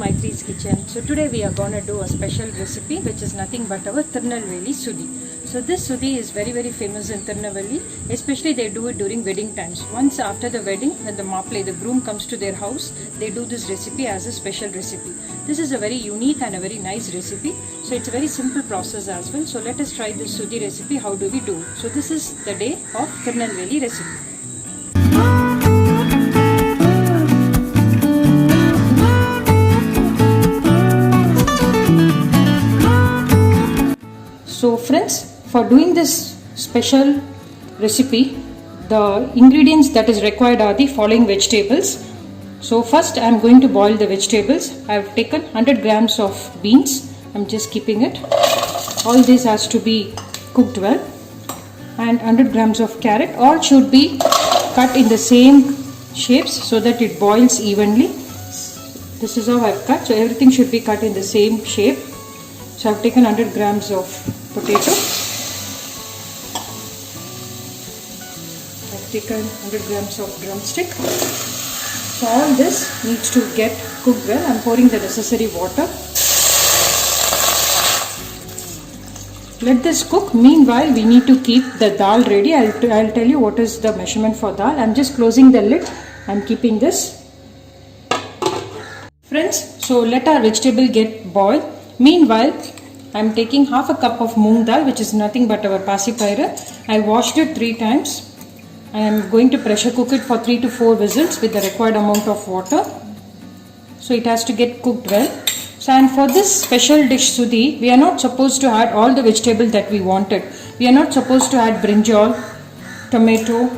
Maitri's Kitchen. So today we are gonna do a special recipe which is nothing but our Tirunelveli Sudhi. So this Sudhi is very famous in Tirunelveli, especially they do it during wedding times. Once after the wedding, when the maple, the groom comes to their house, they do this recipe as a special recipe. This is a very unique and a very nice recipe. So it's a very simple process as well. So let us try this Sudhi recipe. How do we do? So this is the day of Tirunelveli recipe. So friends, for doing this special recipe, the ingredients that is required are the following vegetables. So first I am going to boil the vegetables. I have taken 100 grams of beans. I am just keeping it. All this has to be cooked well. And 100 grams of carrot. All should be cut in the same shapes so that it boils evenly. This is how I have cut. So everything should be cut in the same shape. So I have taken 100 grams of potato. I have taken 100 grams of drumstick. So all this needs to get cooked well. I am pouring the necessary water. Let this cook. Meanwhile, we need to keep the dal ready. I'll tell you what is the measurement for dal. I'm just closing the lid. I'm keeping this. Friends, so let our vegetable get boiled. Meanwhile, I'm taking half a cup of moong dal, which is nothing but our pasipayra. I washed it 3 times. I am going to pressure cook it for 3 to 4 whistles with the required amount of water. So it has to get cooked well. So and for this special dish Sudhi, we are not supposed to add all the vegetables that we wanted. We are not supposed to add brinjal, tomato,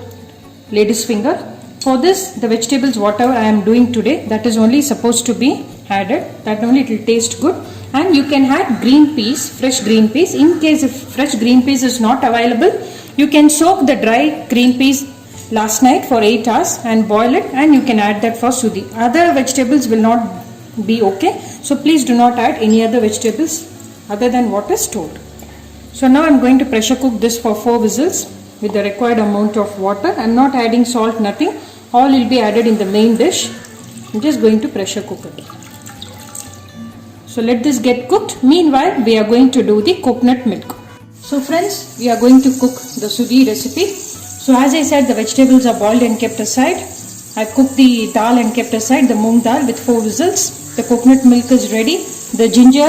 lady's finger. For this, the vegetables whatever I am doing today, that is only supposed to be added. That only it will taste good. And you can add green peas, fresh green peas. In case if fresh green peas is not available, you can soak the dry green peas last night for 8 hours and boil it, and you can add that for Sudhi. Other vegetables will not be okay. So please do not add any other vegetables other than what is told. So now I am going to pressure cook this for 4 whistles with the required amount of water. I am not adding salt, nothing. All will be added in the main dish. I am just going to pressure cook it. So let this get cooked. Meanwhile, we are going to do the coconut milk. So friends, we are going to cook the Sudhi recipe. So as I said, the vegetables are boiled and kept aside. I cooked the dal and kept aside, the moong dal with 4 whistles. The coconut milk is ready. The ginger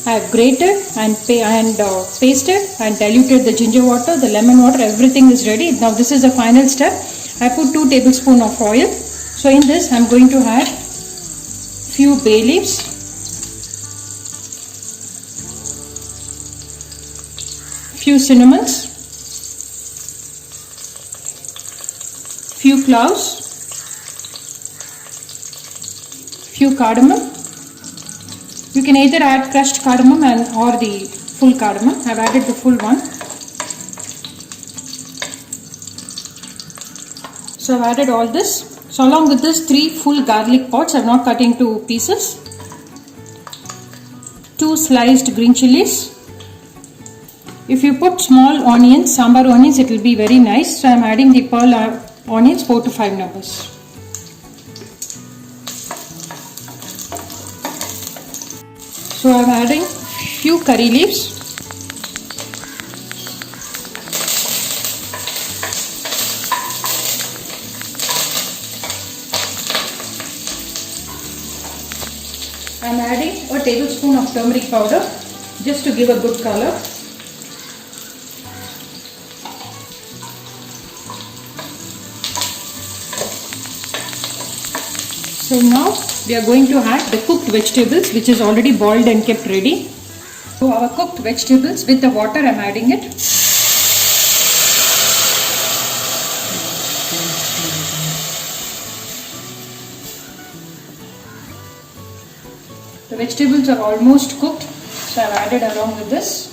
I have grated and pasted and diluted the ginger water, the lemon water, everything is ready. Now this is the final step. I put 2 tablespoons of oil. So in this I am going to add few bay leaves. Few cinnamons, few cloves, few cardamom. You can either add crushed cardamom or the full cardamom. I have added the full one. So I have added all this. So along with this, 3 full garlic pods. I have not cut into pieces. 2 sliced green chilies. If you put small onions, sambar onions, it will be very nice. So I am adding the pearl onions, 4 to 5 numbers. So I am adding few curry leaves. I am adding a tablespoon of turmeric powder just to give a good color. So now we are going to add the cooked vegetables, which is already boiled and kept ready. So our cooked vegetables with the water, I am adding it. The vegetables are almost cooked, so I have added along with this.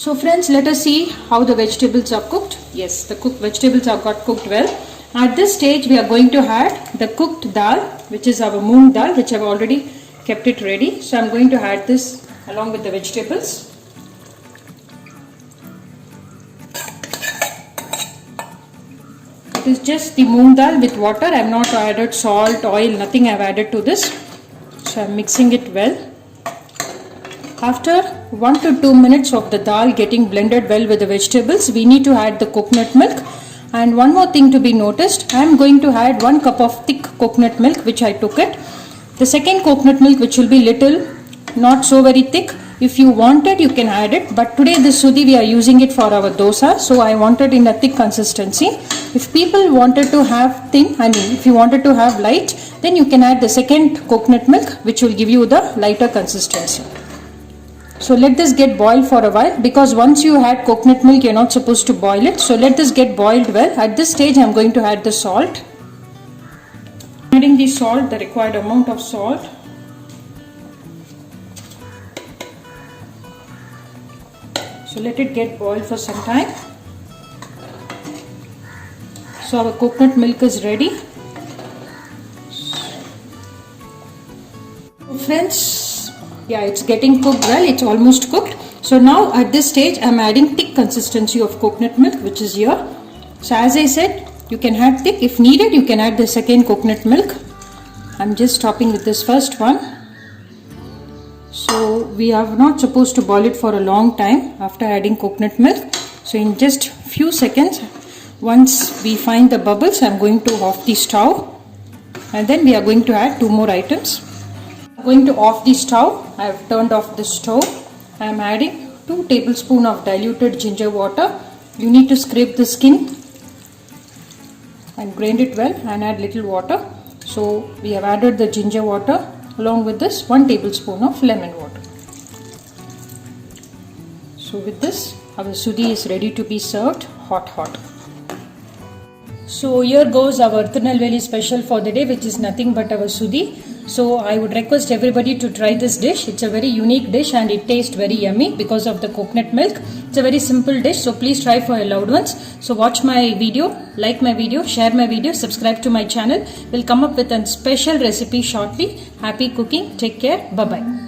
So friends, let us see how the vegetables are cooked. Yes, the cooked vegetables have got cooked well. At this stage, we are going to add the cooked dal, which is our moong dal, which I have already kept it ready. So I am going to add this along with the vegetables. It is just the moong dal with water. I have not added salt, oil, nothing I have added to this. So I am mixing it well. After 1 to 2 minutes of the dal getting blended well with the vegetables, we need to add the coconut milk. And one more thing to be noticed, I am going to add 1 cup of thick coconut milk which I took it. The second coconut milk, which will be little, not so very thick. If you want it, you can add it. But today this sudhi we are using it for our dosa. So I wanted in a thick consistency. If people wanted to have thin, if you wanted to have light, then you can add the second coconut milk which will give you the lighter consistency. So let this get boiled for a while, because once you add coconut milk, you're not supposed to boil it. So let this get boiled well. At this stage, I'm going to add the salt. Adding the salt, the required amount of salt. So let it get boiled for some time. So our coconut milk is ready. So friends, yeah, it's getting cooked well. It's almost cooked. So now at this stage, I'm adding thick consistency of coconut milk, which is here. So as I said, you can add thick. If needed, you can add the second coconut milk. I'm just stopping with this first one. So we are not supposed to boil it for a long time after adding coconut milk. So in just few seconds, once we find the bubbles, I'm going to off the stove. And then we are going to add 2 more items. I'm going to off the stove. I have turned off the stove. I am adding 2 tablespoons of diluted ginger water. You need to scrape the skin and grind it well and add little water. So we have added the ginger water along with this 1 tablespoon of lemon water. So with this, our sudhi is ready to be served hot. So here goes our Tirunelveli special for the day, which is nothing but our sudhi. So I would request everybody to try this dish. It's a very unique dish and it tastes very yummy because of the coconut milk. It's a very simple dish, so please try for your loved ones. So watch my video, like my video, share my video, subscribe to my channel. We'll come up with a special recipe shortly. Happy cooking. Take care. Bye-bye.